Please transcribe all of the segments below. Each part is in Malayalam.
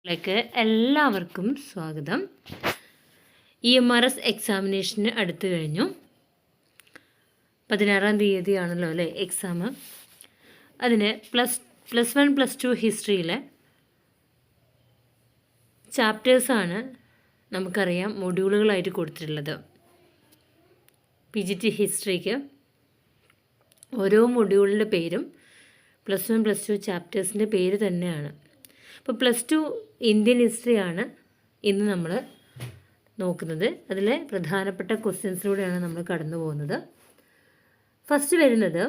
എല്ലാവർക്കും സ്വാഗതം. EMRS എക്സാമിനേഷന് അടുത്ത് കഴിഞ്ഞു. 16-ാം തീയതിയാണല്ലോ അല്ലേ എക്സാം. അതിന് പ്ലസ് 1 പ്ലസ് 2 ഹിസ്റ്ററിയിലെ ചാപ്റ്റേഴ്സാണ് നമുക്കറിയാം മൊഡ്യൂളുകളായിട്ട് കൊടുത്തിട്ടുള്ളത്. PGT ഹിസ്റ്ററിക്ക് ഓരോ മൊഡ്യൂളിൻ്റെ പേരും പ്ലസ് 1 പ്ലസ് 2 ചാപ്റ്റേഴ്സിൻ്റെ പേര് തന്നെയാണ്. അപ്പോൾ പ്ലസ് 2 ഇന്ത്യൻ ഹിസ്റ്ററിയാണ് ഇന്ന് നമ്മൾ നോക്കുന്നത്. അതിലെ പ്രധാനപ്പെട്ട ക്വസ്റ്റ്യൻസിലൂടെയാണ് നമ്മൾ കടന്നു പോകുന്നത്. ഫസ്റ്റ് വരുന്നത്,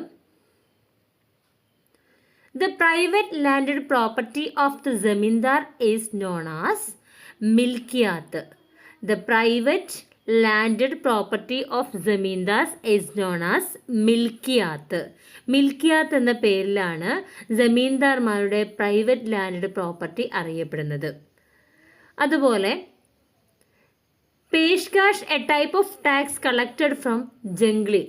the private landed property of the zamindar is known as milkiyat. The private landed property of zamindars is known as milkiyat. Milkiyat എന്ന പേരിലാണ് ജമീന്ദാർമാരുടെ പ്രൈവറ്റ് ലാൻഡഡ് പ്രോപ്പർട്ടി അറിയപ്പെടുന്നത്. അതുപോലെ peshkash a type of tax collected from jangli.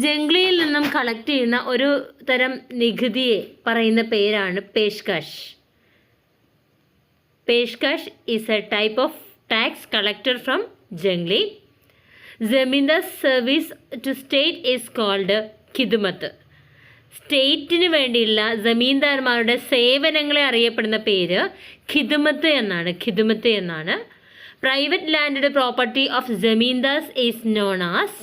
ജംഗ്ലിയിൽ നിന്നും കളക്ട് ചെയ്യുന്ന ഒരു തരം നികുതിയെ പറയുന്ന പേരാണ് peshkash. Peshkash is a type of tax collected from jangli. Zamindar service to state is called khidmat. സ്റ്റേറ്റിന് വേണ്ടിയുള്ള ജമീന്ദാർമാരുടെ സേവനങ്ങളെ അറിയപ്പെടുന്ന പേര് ഖിദ്മത്ത് എന്നാണ്. ഖിദ്മത്ത് എന്നാണ്. Private landed property of zamindars is known as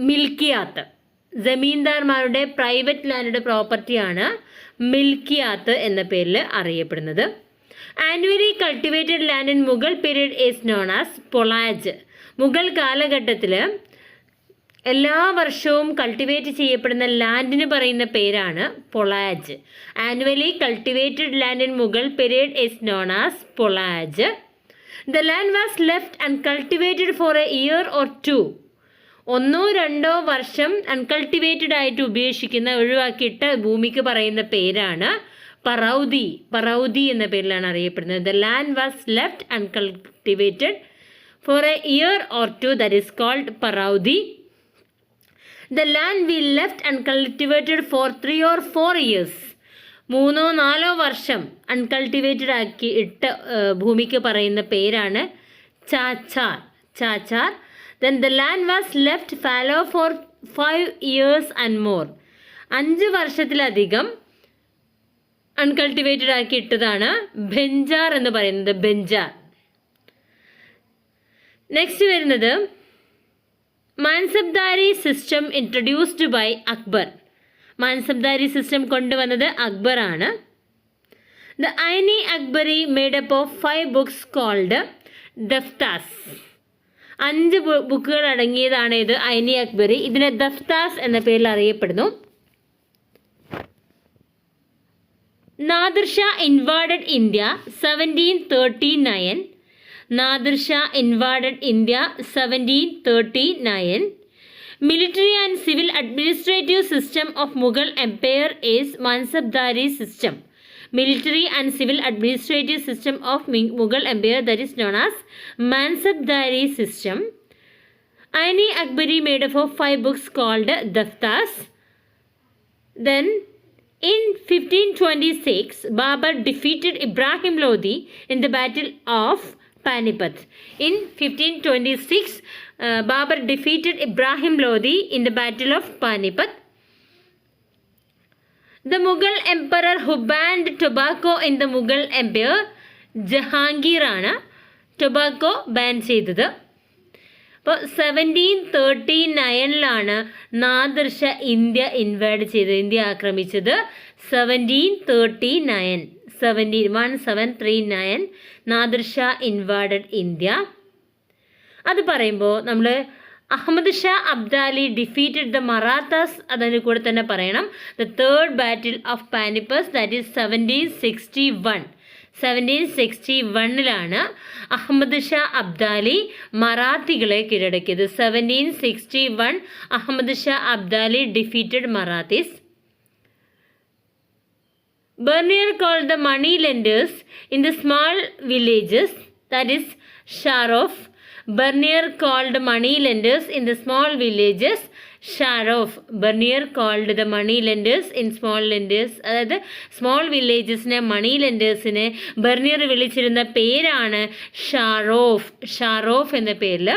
milkiyat. ജമീന്ദാർമാരുടെ പ്രൈവറ്റ് ലാൻഡഡ് പ്രോപ്പർട്ടിയാണ് മിൽക്കിയാത്ത് എന്ന പേരിൽ അറിയപ്പെടുന്നത്. Annually cultivated land in Mughal period is known as polaj. Mughal കാലഘട്ടത്തിൽ എല്ലാ വർഷവും കൾട്ടിവേറ്റ് ചെയ്യപ്പെടുന്ന ലാൻഡിന് പറയുന്ന പേരാണ് polaj. Annually cultivated land in Mughal period is known as polaj. The land was left uncultivated for a year or two. 1-2 വർഷം അൺകൾട്ടിവേറ്റഡ് ആയിട്ട് ഉപേക്ഷിക്കുന്ന ഒഴിവാക്കിയിട്ട് ഭൂമിക്ക് പറയുന്ന പേരാണ് പറൗതി. പറൗതി എന്ന പേരിലാണ് അറിയപ്പെടുന്നത്. The land was left uncultivated for a year or two, that is called parauti. The land we left uncultivated for 3 or 4 years. 3-4 വർഷം അൺകൾട്ടിവേറ്റഡ് ആക്കി ഇട്ട് ഭൂമിക്ക് പറയുന്ന പേരാണ് ചാച്ചാർ. ചാച്ചാർ. Then the land was left fallow for 5 years and more. 5 വർഷത്തിലധികം അൺകൾട്ടിവേറ്റഡ് ആക്കി ഇട്ടതാണ് ബെഞ്ചാർ എന്ന് പറയുന്നത്. ബെഞ്ചാർ. നെക്സ്റ്റ് വരുന്നത്, mansabdari system introduced by Akbar. Mansabdari system കൊണ്ടുവന്നത് അക്ബർ ആണ്. The Aini Akbari made up of 5 books called daftars. 5 ബുക്കുകൾ അടങ്ങിയതാണ് ഇത് ഐനി അക്ബറി. ഇതിനെ ദഫ്താസ് എന്ന പേരിൽ അറിയപ്പെടുന്നു. Nadir Shah invaded India 1739. Nadir Shah invaded India 1739. Military and civil administrative system of Mughal Empire is Mansabdari system. Military and civil administrative system of Mughal Empire, that is known as Mansabdari system. Aini Akbari made up of 5 books called Daftas. Then in 1526, Babur defeated Ibrahim Lodi in the Battle of Panipat. In 1526, Babur defeated Ibrahim Lodi in the Battle of Panipat. The Mughal emperor who banned tobacco in the Mughal Empire, Jahangir ആണ് ടൊബാക്കോ ബാൻ ചെയ്തത്. അപ്പോൾ 1739 നാദിർ ഷാ ഇന്ത്യ ഇൻവേഡ് ചെയ്തത്, ഇന്ത്യ ആക്രമിച്ചത്. 1739 നാദിർ ഷാ ഇൻവാഡഡ് ഇന്ത്യ. അത് പറയുമ്പോൾ നമ്മൾ അഹമ്മദ് ഷാ അബ്ദാലി ഡിഫീറ്റഡ് ദ മറാത്താസ്, അതിന് കൂടെ തന്നെ പറയണം. The third battle of Panipat, that is 1761. 1761 Ahmad Shah Abdali മറാത്തികളെ കീഴടക്കിയത്. 1761 Ahmad Shah Abdali defeated Marathis. Bernier called the money lenders in the small villages, that is Sharof, Bernier called money lenders in the small villages shroff. Bernier called the money lenders in small lenders, അതായത് സ്മോൾ വില്ലേജസിനെ മണി ലെൻഡേഴ്സിനെ ബർണിയർ വിളിച്ചിരുന്ന പേരാണ് ഷാരോഫ്. ഷാരോഫ് എന്ന പേരിൽ.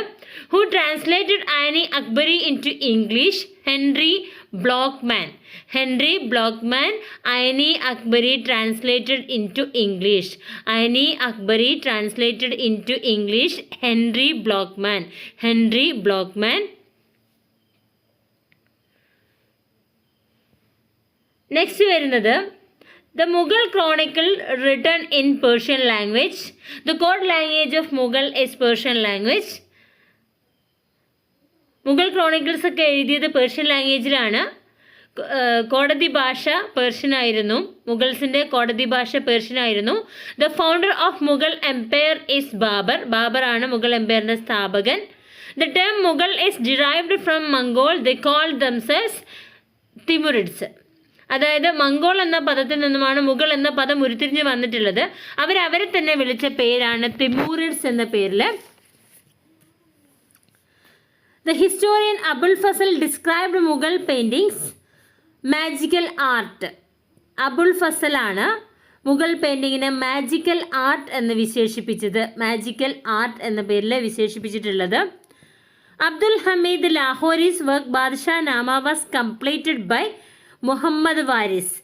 Who translated Aini Akbari into English? Henry Blochmann. Henry Blochmann Aini Akbari translated into English. Aini Akbari translated into English Henry Blochmann. Henry Blochmann. Next വരുന്നത് the Mughal chronicle written in Persian language. The court language of Mughal is Persian language. Mughal chronicles ഒക്കെ എഴുതിയത് പേർഷ്യൻ ലാംഗ്വേജിലാണ്. കോടതി ഭാഷ പേർഷ്യനായിരുന്നു. മുഗൾസിൻ്റെ കോടതി ഭാഷ പേർഷ്യനായിരുന്നു. The founder of Mughal empire is Babur. ബാബറാണ് മുഗൾ എംപയറിൻ്റെ സ്ഥാപകൻ. The term Mughal is derived from Mongol. They called themselves Timurids. അതായത് മംഗോൾ എന്ന പദത്തിൽ നിന്നുമാണ് മുഗൾ എന്ന പദം ഉരുത്തിരിഞ്ഞ് വന്നിട്ടുള്ളത്. അവരെ തന്നെ വിളിച്ച പേരാണ് തിമൂറിഡ്സ് എന്ന പേരിൽ. The historian Abul Fazl described Mughal paintings magical art. Abul ഫസലാണ് മുഗൾ പെയിൻറ്റിങ്ങിനെ മാജിക്കൽ ആർട്ട് എന്ന് വിശേഷിപ്പിച്ചത്. മാജിക്കൽ ആർട്ട് എന്ന പേരിൽ വിശേഷിപ്പിച്ചിട്ടുള്ളത്. Abdul Hamid Lahori's work Badshah Nama was completed by Muhammad Waris.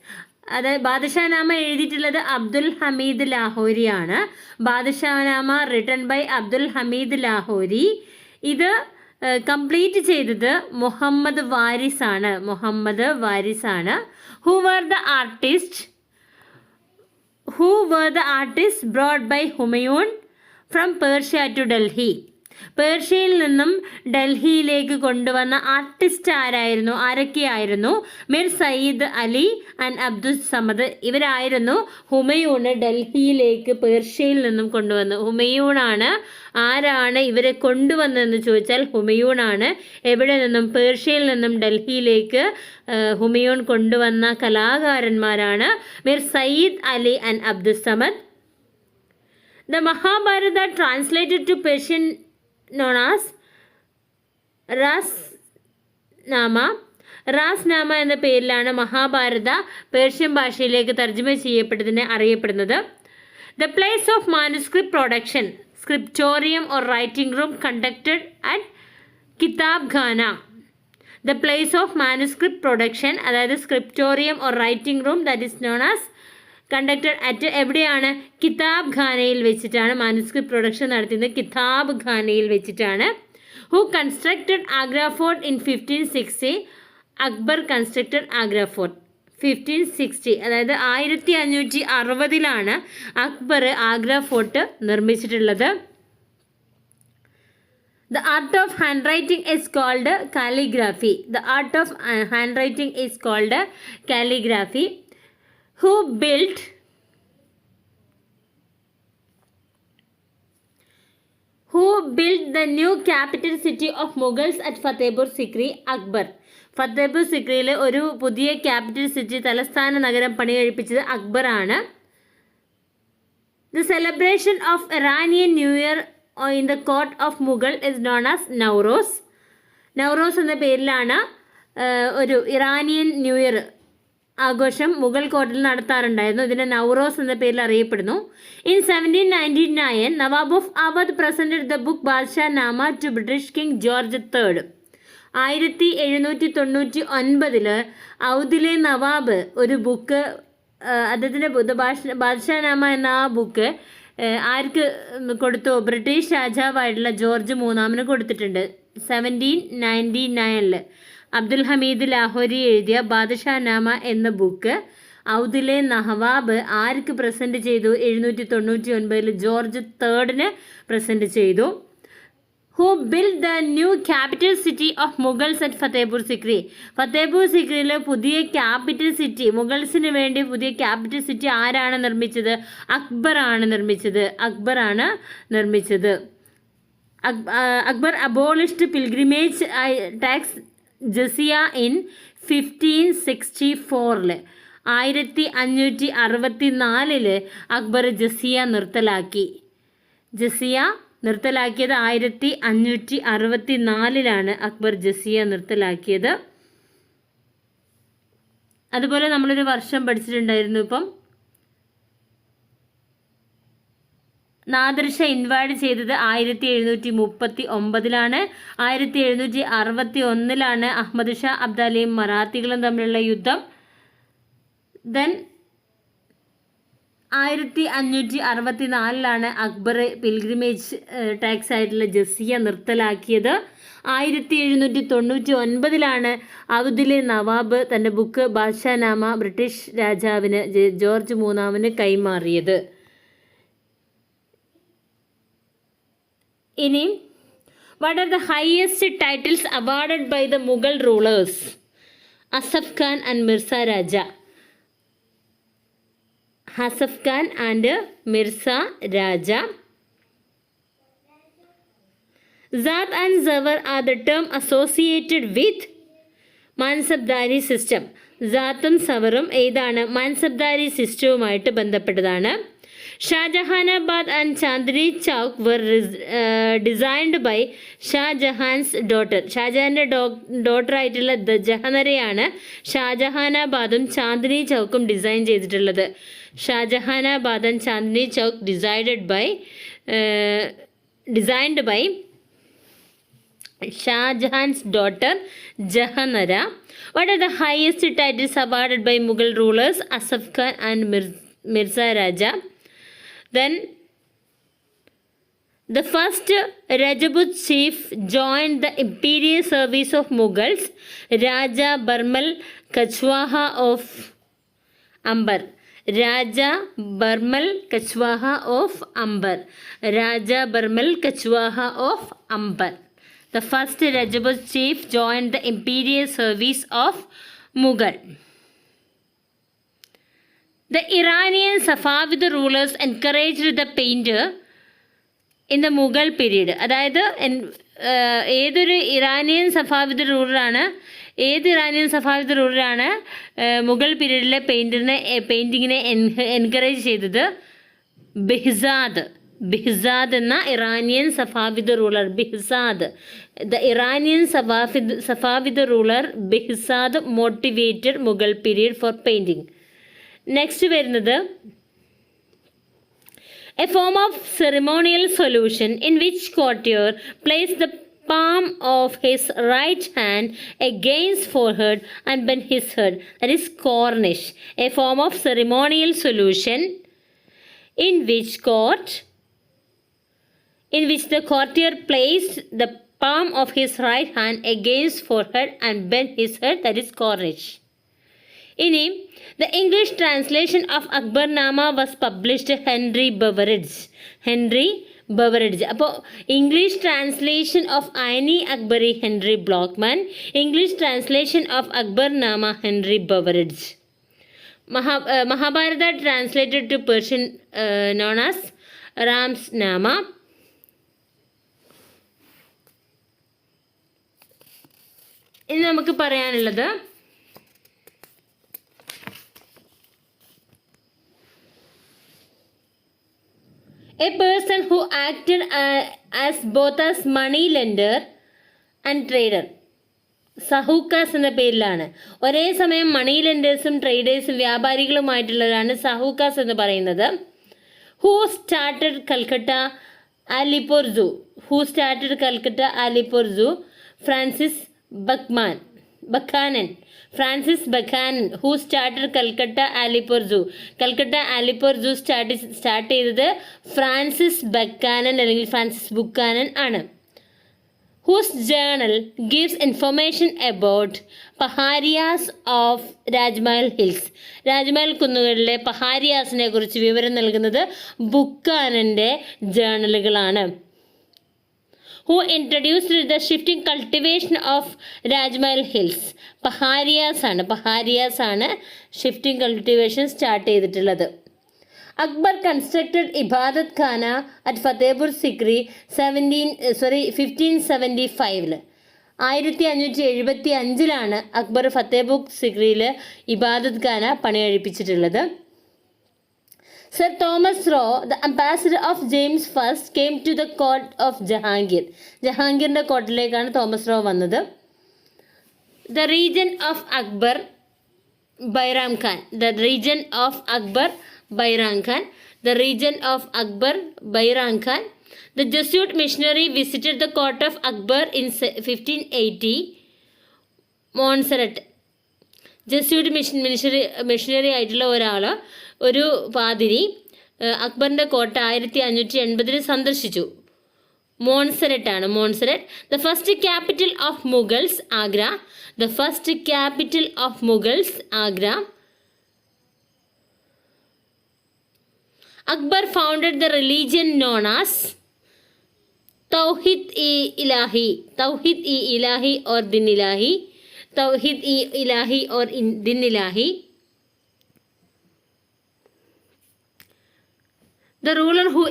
അതായത് ബാദഷാനാമ എഴുതിയിട്ടുള്ളത് അബ്ദുൽ ഹമീദ് ലാഹോരിയാണ്. Badshahnama written by Abdul Hamid Lahori. ഇത് കംപ്ലീറ്റ് ചെയ്തത് മുഹമ്മദ് വാരിസ് ആണ്. മുഹമ്മദ് വാരിസ് ആണ്. Who were the artist brought by Humayun from Persia to Delhi. പേർഷ്യയിൽ നിന്നും ഡൽഹിയിലേക്ക് കൊണ്ടുവന്ന ആർട്ടിസ്റ്റ് ആരൊക്കെയായിരുന്നു? മിർ സയ്യിദ് അലി ആൻഡ് അബ്ദുൽ സമദ്. ഇവരായിരുന്നു ഹുമയൂണ് ഡൽഹിയിലേക്ക് പേർഷ്യയിൽ നിന്നും കൊണ്ടുവന്നത്. ഹുമയൂണാണ്. ആരാണ് ഇവരെ കൊണ്ടുവന്നതെന്ന് ചോദിച്ചാൽ ഹുമയൂണാണ്. എവിടെ നിന്നും? പേർഷ്യയിൽ നിന്നും ഡൽഹിയിലേക്ക് ഹുമയൂൺ കൊണ്ടുവന്ന കലാകാരന്മാരാണ് Mir Sayyid Ali and Abdul Samad. The Mahabharata translated to Persian known as Razmnama. Razmnama എന്ന പേരിലാണ് മഹാഭാരത പേർഷ്യൻ ഭാഷയിലേക്ക് തർജ്ജമ ചെയ്യപ്പെട്ടതിനെ അറിയപ്പെടുന്നത്. The place of manuscript production scriptorium or writing room conducted at Kitab Khana. The place of manuscript production, അതായത് scriptorium or writing room, that is known as conducted at എവിടെയാണ്? കിതാബ് ഖാനയിൽ വെച്ചിട്ടാണ് മാനുസ്ക്രിപ്റ്റ് പ്രൊഡക്ഷൻ നടത്തുന്നത്. കിതാബ് ഖാനയിൽ വെച്ചിട്ടാണ്. Who constructed Agra fort in 1560? Akbar constructed Agra fort 1560. അതായത് 1560 അക്ബർ ആഗ്ര ഫോർട്ട് നിർമ്മിച്ചിട്ടുള്ളത്. The art of handwriting is called calligraphy. The art of handwriting is called calligraphy. Who built the new capital city of Mughals at Fatehpur Sikri? Akbar. Fatehpur സിക്രിയിൽ ഒരു പുതിയ ക്യാപിറ്റൽ സിറ്റി തലസ്ഥാന നഗരം പണികഴിപ്പിച്ചത് അക്ബർ ആണ്. The celebration of Iranian new year in the court of Mughal is known as Nowruz. Nowruz എന്ന പേരിലാണ് ഒരു ഇറാനിയൻ ന്യൂ ഇയർ ആഘോഷം മുഗൾ കോർട്ടിൽ നടത്താറുണ്ടായിരുന്നു. ഇതിനെ നൗറോസ് എന്ന പേരിൽ അറിയപ്പെടുന്നു. In 1799 Nawab of Awadh presented the book Badshah Nama to British king George III. 1799 ഔദിലെ നവാബ് ഒരു ബുക്ക്, അദ്ദേഹത്തിൻ്റെ ബാദ്ഷാ നാമ എന്ന ആ ബുക്ക് ആർക്ക് കൊടുത്തു? ബ്രിട്ടീഷ് രാജാവായിട്ടുള്ള ജോർജ് III കൊടുത്തിട്ടുണ്ട്. 1799 അബ്ദുൽ ഹമീദ് ലാഹോരി എഴുതിയ ബാദഷാ നാമ എന്ന ബുക്ക് ഔദിലെ നവാബ് ആർക്ക് പ്രസൻറ്റ് ചെയ്തു? 1799 ജോർജ് III പ്രസൻറ്റ് ചെയ്തു. Who build the new capital city of Mughals at Fatehpur Sikri? Fatehpur സിക്രിയിലെ പുതിയ ക്യാപിറ്റൽ സിറ്റി, മുഗൾസിന് വേണ്ടി പുതിയ ക്യാപിറ്റൽ സിറ്റി ആരാണ് നിർമ്മിച്ചത്? അക്ബറാണ് നിർമ്മിച്ചത്. Akbar abolished pilgrimage tax jizya in 1564. 1564 Akbar jizya നിർത്തലാക്കിയത് 1564 അക്ബർ ജസിയ നിർത്തലാക്കിയത്. അതുപോലെ നമ്മളൊരു വർഷം പഠിച്ചിട്ടുണ്ടായിരുന്നു. ഇപ്പം നാദിർ ഷാ ഇൻവൈഡ് ചെയ്തത് 1739 1761 അഹമ്മദ് ഷാ അബ്ദാലിയും മറാത്തികളും തമ്മിലുള്ള യുദ്ധം. ദെൻ 1564 അക്ബർ പിൽഗ്രിമേജ് ടാക്സ് ആയിട്ടുള്ള ജസിയ നിർത്തലാക്കിയത്. 1799 അവധിലെ നവാബ് തൻ്റെ ബുക്ക് ബാദ്ഷാനാമ ബ്രിട്ടീഷ് രാജാവിന് ജോർജ് മൂന്നാമന് കൈമാറിയത്. ഇനി what are the highest titles awarded by the Mughal rulers? Asaf Khan and Mirza Raja. Asaf Khan and Mirza Raja. Zat and Zawar are the term associated with mansabdari system. സാത്തും സവറും ഏതാണ്? മാൻസബ്ദാരി സിസ്റ്റവുമായിട്ട് ബന്ധപ്പെട്ടതാണ്. Shahjahanabad and Chandni Chowk were designed by Shahjahan's daughter. ഷാജഹാൻ്റെ ഡോട്ടർ ആയിട്ടുള്ള ജഹനരയാണ് ഷാജഹാനാബാദും ചാന്ദിനി ചൗക്കും ഡിസൈൻ ചെയ്തിട്ടുള്ളത്. Shahjahanabad and Chandni Chowk designed by Shahjahan's daughter Jahanara. What are the highest titles awarded by Mughal rulers? Asaf Khan and Mirza Raja. Then the first Rajput chief joined the imperial service of Mughals, Raja Barmal Kachwaha of Amber. Raja Barmal Kachwaha of Amber. Raja Barmal Kachwaha of Amber. The first Rajput chief joined the imperial service of Mughal. The Iranian Safavid rulers encouraged the painter in the Mughal period. അതായത് ഏതൊരു ഇറാനിയൻ സഫാവിദ് റൂളറാണ് മുഗൾ പീരീഡിലെ പെയിൻറ്റിങ്ങിനെ എൻകറേജ് ചെയ്തത്? ബിഹ്സാദ് എന്ന Iranian Safavid ruler. The Iranian Safavid ruler Bihzad motivated Mughal period for painting. Next വരുന്നത് a form of ceremonial salutation in which courtier placed the palm of his right hand against forehead and bent his head. That is cornish. A form of ceremonial solution in which the courtier placed the palm of his right hand against forehead and bent his head. That is cornish. ഇനി the English translation of Akbarnama was published Henry Beveridge. അപ്പോൾ English translation of Aini Akbari Henry Blochmann, English translation of Akbarnama Henry Beveridge. Mahabharata translated to Persian known as റാംസ് നാമ. ഇനി നമുക്ക് പറയാനുള്ളത് a person who acted as both as money lender and trader. സഹൂക്കാസ് എന്ന പേരിലാണ്. ഒരേ സമയം മണി ലെൻഡേഴ്സും ട്രേഡേഴ്സും വ്യാപാരികളുമായിട്ടുള്ളവരാണ് സഹൂക്കാസ് എന്ന് പറയുന്നത്. Who started Calcutta Alipore zoo? Francis Buchanan. Who started Calcutta Alipore zoo start ചെയ്തത് ഫ്രാൻസിസ് ബക്കാനൻ അല്ലെങ്കിൽ ഫ്രാൻസിസ് ബുക്കാനൻ ആണ്. Whose journal gives information about Paharias of Rajmahal hills. Rajmahal കുന്നുകളിലെ പഹാരിയാസിനെ കുറിച്ച് വിവരം നൽകുന്നത് ബുക്കാനൻ്റെ ജേണലുകളാണ്. Who introduced the shifting cultivation of Rajmahal Hills? Paharias ആണ് ഷിഫ്റ്റിംഗ് കൾട്ടിവേഷൻ സ്റ്റാർട്ട് ചെയ്തിട്ടുള്ളത്. അക്ബർ കൺസ്ട്രക്റ്റഡ് ഇബാദത്ത് ഖാന അറ്റ് ഫത്തേപൂർ സിക്രി 1575. 1575 അക്ബർ ഫത്തേപൂർ സിക്രിയിൽ ഇബാദത്ത് ഖാന പണി കഴിപ്പിച്ചിട്ടുള്ളത്. Sir Thomas Roe, the ambassador of James I, came to the court of Jahangir. ജഹാംഗീറിൻ്റെ കോർട്ടിലേക്കാണ് തോമസ് റോ വന്നത്. The region of Akbar, Bairam Khan. The region of Akbar, Bairam Khan. The region of Akbar, Bairam Khan. The Jesuit missionary visited the court of Akbar in 1580. Montserrat. Jesuit missionary ആയിട്ടുള്ള ഒരു പാതിരി അക്ബറിൻ്റെ കോട്ട 1580 സന്ദർശിച്ചു. Montserrat. The first capital of Mughals Agra. Akbar founded the religion known as Tauhid-i-Ilahi or din-ilahi. Tawhid-i-ilahi or din-ilahi. The ruler who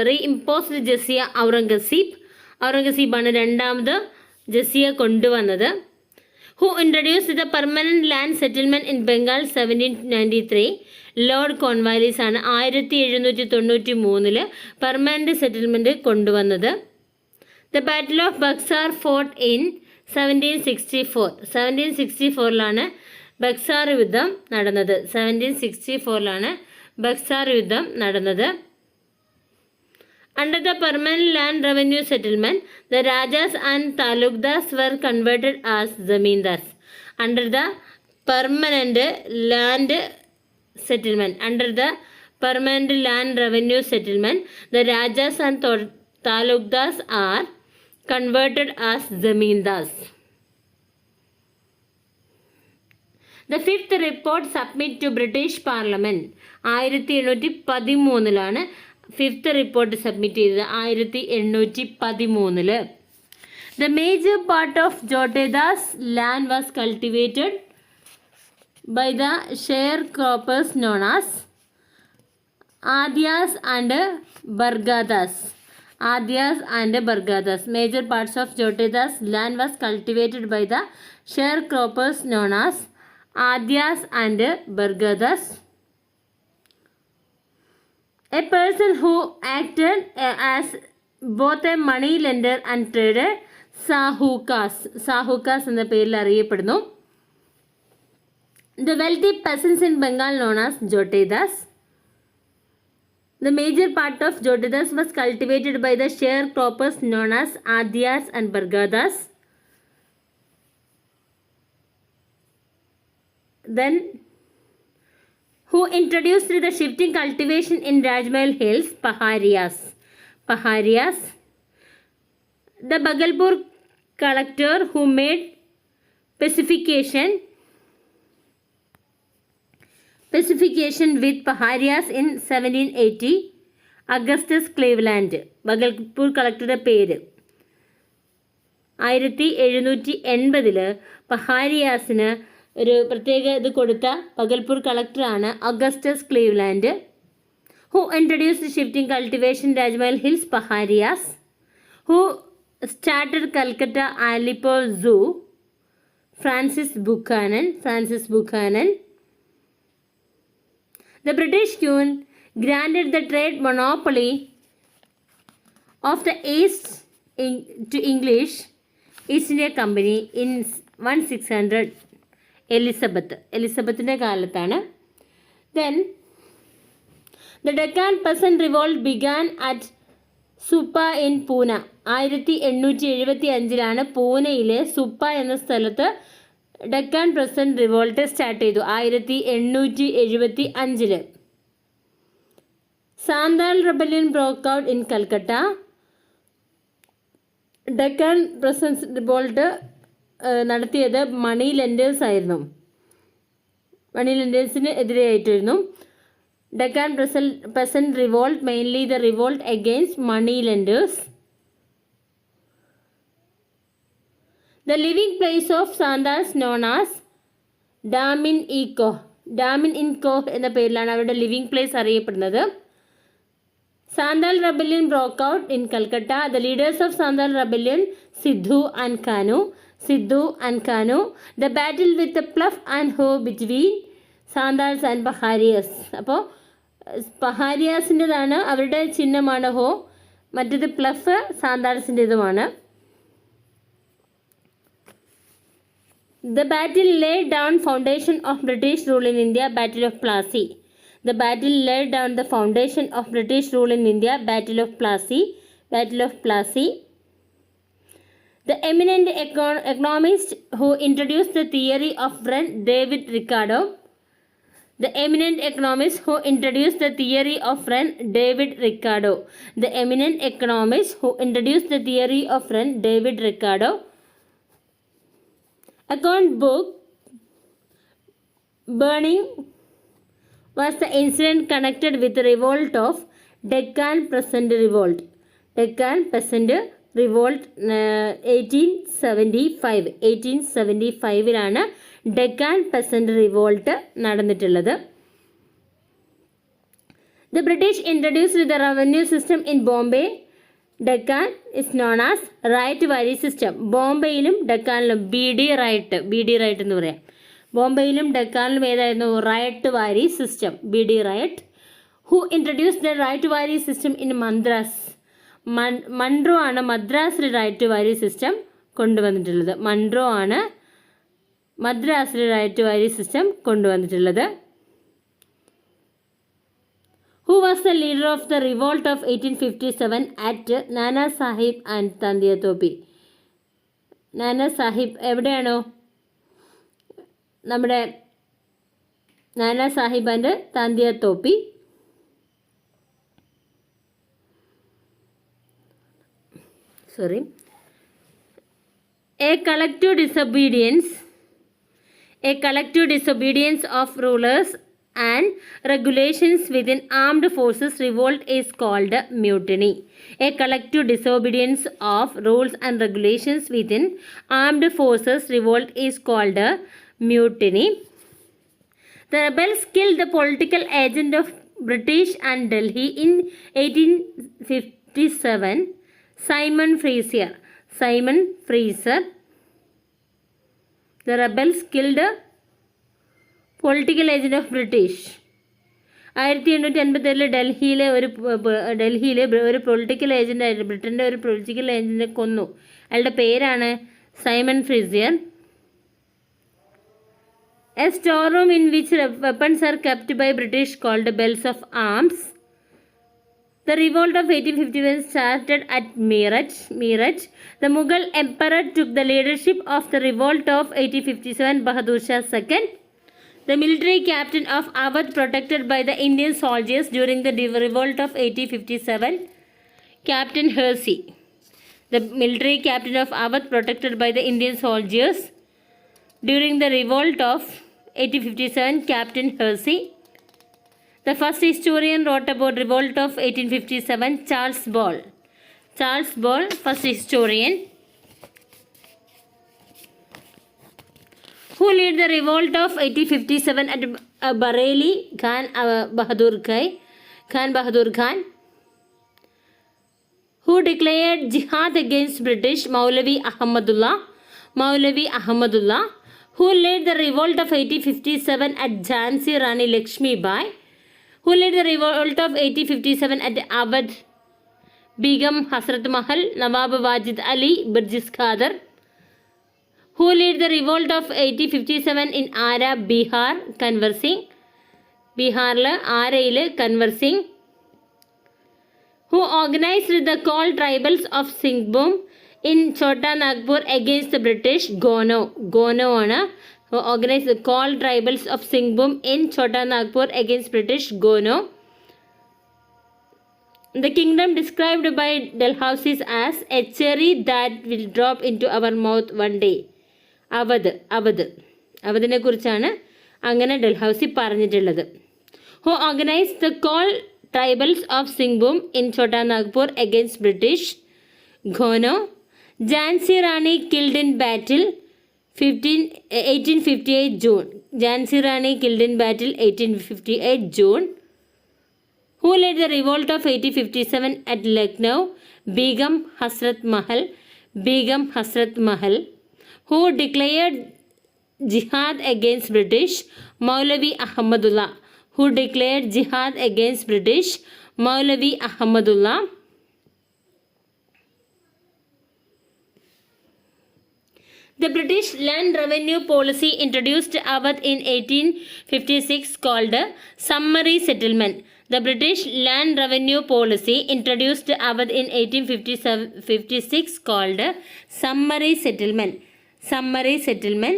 reimposed jizya ഔറംഗസീബാണ് രണ്ടാമത് ജസിയ കൊണ്ടുവന്നത്. Who introduced the permanent land settlement in Bengal 1793. Lord Cornwallis ആണ് 1793 പെർമനന്റ് സെറ്റിൽമെന്റ് കൊണ്ടുവന്നത്. The Battle of Buxar fought in 1764. Buxar യുദ്ധം നടന്നത്. 1764 ബക്സാർ യുദ്ധം നടന്നത്. Under the permanent land revenue settlement, the Rajas and Talukdars were converted as zamindars. Under the permanent land revenue settlement, the Rajas and Talukdars are converted as zamindars. The fifth report submit to British Parliament 1813 fifth report submit ചെയ്തത് 1813. The major part of Joteda's land was cultivated by the sharecroppers known as Adyas and Bargadas. Major parts of Joteda's land was cultivated by the sharecroppers known as Adyas and Bargadas. A person who acted as both a money lender and trader, സാഹുക്കാസ് എന്ന പേരിൽ അറിയപ്പെടുന്നു. The wealthy peasants in Bengal known as Jotedas. The major part of Jotedas was cultivated by the sharecroppers known as Adyas and Bargadas. Then who introduced the shifting cultivation in Rajmahal Hills? Paharias. The Bhagalpur collector who made pacification with Paharias in 1780. Augustus Cleveland. Bhagalpur കളക്ടറുടെ പേര് 1780 പഹാരിയാസിന് ഒരു പ്രത്യേക ഇത് കൊടുത്ത പകൽപൂർ കളക്ടറാണ് Augustus Cleveland. Who introduced shifting cultivation Rajmahal hills? Paharias. Who started Calcutta Alipore zoo? Francis Buchanan. The British Queen granted the trade monopoly of the East to English East India Company in 1600. എലിസബത്തിൻ്റെ കാലത്താണ്. Then the Deccan Peasant Revolt began at Supa in Poona. 1875 പൂനെയിലെ സുപ്പ എന്ന സ്ഥലത്ത് ഡെക്കാൻ പെസന്റ് റിവോൾട്ട് സ്റ്റാർട്ട് ചെയ്തു. 1875 Santhal rebellion broke out in Calcutta. Deccan peasant revolt നടത്തിയത് money ലെൻഡേഴ്സിന് എതിരെയായിട്ടായിരുന്നു. Deccan peasant revolt, mainly the revolt against money lenders. The living place of Sandals known as Damin in Koh എന്ന പേരിലാണ് അവരുടെ ലിവിംഗ് പ്ലേസ് അറിയപ്പെടുന്നത്. Sandal rebellion broke out in Calcutta. The leaders of Sandal rebellion, Sidhu and Kanu. The battle with the Pluff and Ho between Sandals and Baharias. അപ്പോൾ പഹാരിയാസിൻ്റെതാണ്, അവരുടെ ചിഹ്നമാണ് ഹോ. മറ്റേത് plough സാന്താൾസിൻ്റെതുമാണ്. The battle laid down foundation of British rule in India, Battle of Plassey. The battle laid down the foundation of British rule in India, Battle of Plassey. Battle of Plassey. The eminent economist who introduced the theory of rent, David Ricardo. The eminent economist who introduced the theory of rent, David Ricardo. The eminent economist who introduced the theory of rent, David Ricardo. Account book burning was the incident connected with the revolt of Deccan Peasant Revolt. Deccan Peasant Revolt 1875. 1875 Deccan peasant revolt നടന്നിട്ടുള്ളത്. The British introduced the revenue system in Bombay. Deccan is known as right vary system. ബോംബെയിലും ഡെക്കാനിലും ബി ഡി റൈറ്റ് എന്ന് പറയാം. ബോംബെയിലും ഡെക്കാനിലും ഏതായിരുന്നു? റൈറ്റ് വാരി സിസ്റ്റം, ബി ഡി റൈറ്റ്. Who introduce the ryotwari system in Madras. Munro ആണ് മദ്രാസിൽ റൈറ്റ് വാരി സിസ്റ്റം കൊണ്ടുവന്നിട്ടുള്ളത്. മൺട്രോ ആണ് മദ്രാസിൽ റൈറ്റ് വാരി സിസ്റ്റം കൊണ്ടുവന്നിട്ടുള്ളത്. Who was the leader of the revolt of 1857 at Nana Sahib and Tandiya Topi? Nana Sahib എവിടെയാണോ? നമ്മുടെ Nana Sahib and Tantia Tope. A collective disobedience of rulers and regulations within armed forces revolt is called mutiny. A collective disobedience of rules and regulations within armed forces revolt is called mutiny. The rebels killed the political agent of British and Delhi in 1857, Simon Fraser. The rebels killed political agent of British. 1887 ഡൽഹിയിലെ ഒരു പൊളിറ്റിക്കൽ ഏജൻ്റായിരുന്നു. ബ്രിട്ടൻ്റെ ഒരു പൊളിറ്റിക്കൽ ഏജൻറ്റിനെ കൊന്നു. അയാളുടെ പേരാണ് Simon Fraser. A store room in which weapons are kept by British called bells of arms. The revolt of 1851 started at Meerut. The Mughal emperor took the leadership of the revolt of 1857, Bahadur Shah II. The military captain of Awadh protected by the Indian soldiers during the revolt of 1857, Captain Hersey. The military captain of Awadh protected by the Indian soldiers during the revolt of 1857, Captain Hersey. The first historian wrote about revolt of 1857, Charles Ball. First historian. Who led the revolt of 1857 at Bareilly? Khan Bahadur Khan. Who declared jihad against British? Maulavi Ahmadullah. Who led the revolt of 1857 at Jhansi? Rani Lakshmi Bai. Who led the revolt of 1857 at Awadh? Begum Hasrat Mahal, Nawab Wajid Ali, Burjis Khadar. Who led the revolt of 1857 in Ara, Bihar? Kanwar Singh. Biharle, Arayile, Kanwar Singh. Who organized the call tribals of Singhbhum in Chota Nagpur against the British? Gono ana. Who organized the call tribals of Singhbhum in Chota Nagpur against British? Gono. The kingdom described by Dalhousie as a cherry that will drop into our mouth one day. അവധിനെ കുറിച്ചാണ് അങ്ങനെ ഡൽഹൌസി പറഞ്ഞിട്ടുള്ളത്. Who organise the Kol tribals of Singhbhum in Chhota Nagpur against British? ഘോനോ. Jhansi Rani killed in battle 1858 June. Jhansi Rani killed in battle 1858 June. Who led the revolt of 1857 at Lucknow? Begum Hasrat Mahal. Who declared jihad against British? Maulavi Ahmadullah. who declared jihad against British? Maulavi Ahmadullah. The British Land Revenue Policy introduced Awadh in 1856 called Summary Settlement. The British Land Revenue Policy introduced Awadh in 1856 called Summary Settlement. Summary Settlement.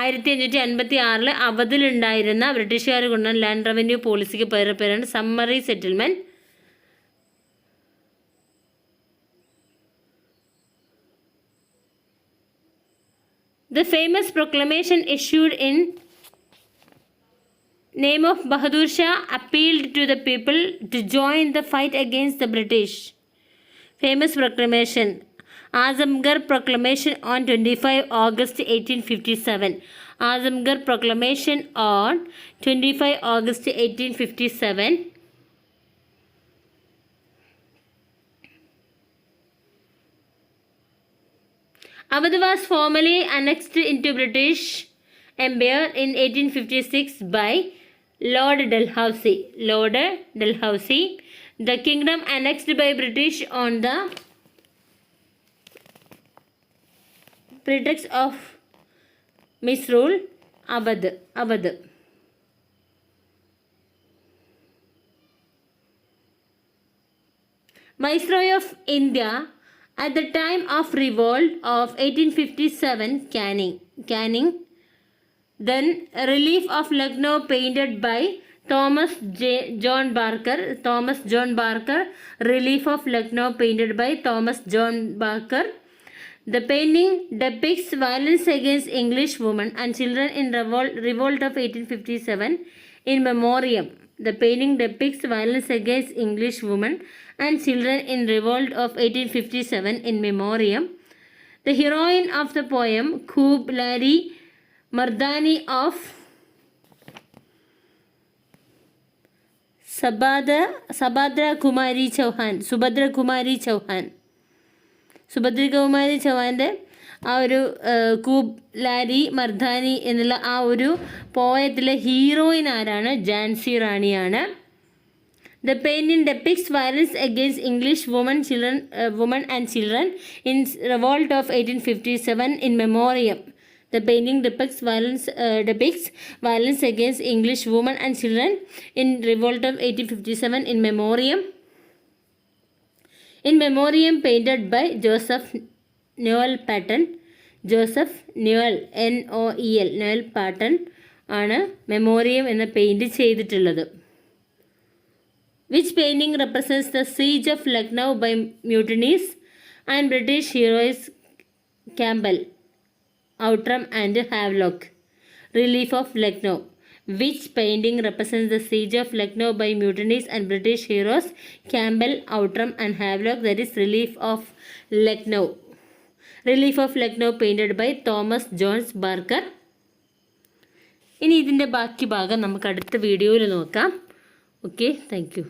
1556 അവധിലുണ്ടായിരുന്ന ബ്രിട്ടീഷുകാർ കൊണ്ടുവന്ന ലാൻഡ് റവന്യൂ പോളിസിക്ക് പേരാണ് summary settlement. The famous proclamation issued in name of Bahadur Shah appealed to the people to join the fight against the British. Famous proclamation. Azamgarh Proclamation on 25 August 1857. Azamgarh Proclamation on 25 August 1857. Awadh was formally annexed into British Empire in 1856 by Lord Dalhousie. Lord Dalhousie. The kingdom annexed by British on the pretext of misrule. Awadh. Viceroy of India at the time of revolt of 1857, Canning. Then relief of Lucknow painted by Thomas John Barker. Relief of Lucknow painted by Thomas John Barker. The painting depicts violence against English women and children in revolt of 1857 in memoriam. The painting depicts violence against English women and children in revolt of 1857 in memoriam. The heroine of the poem, Khoob Lari Mardani of Subhadra Kumari Chauhan. Subhadrakumari ചൗഹാൻ്റെ ആ ഒരു കൂബ് ലാരി മർദാനി എന്നുള്ള ആ ഒരു പോയത്തിലെ ഹീറോയിൻ ആരാണ്? Jhansi റാണിയാണ്. The painting depicts violence against English women and children in revolt of 1857 in memoriam. The painting depicts violence against English women and children in revolt of 1857 in memoriam. In memoriam painted by Joseph Noel Paton. Noel Paton ആണ് മെമ്മോറിയം എന്ന പെയിൻറ് ചെയ്തിട്ടുള്ളത്. Which painting represents the siege of Lucknow by mutinies and British heroes Campbell, Outram and Havelock. Relief of Lucknow. Which painting represents the siege of Lucknow by mutinies and British heroes Campbell, Outram and Havelock? That is Relief of Lucknow. Relief of Lucknow painted by Thomas John Barker. ഇനി ഇതിൻ്റെ ബാക്കി ഭാഗം നമുക്ക് അടുത്ത വീഡിയോയിൽ നോക്കാം. Okay, thank you.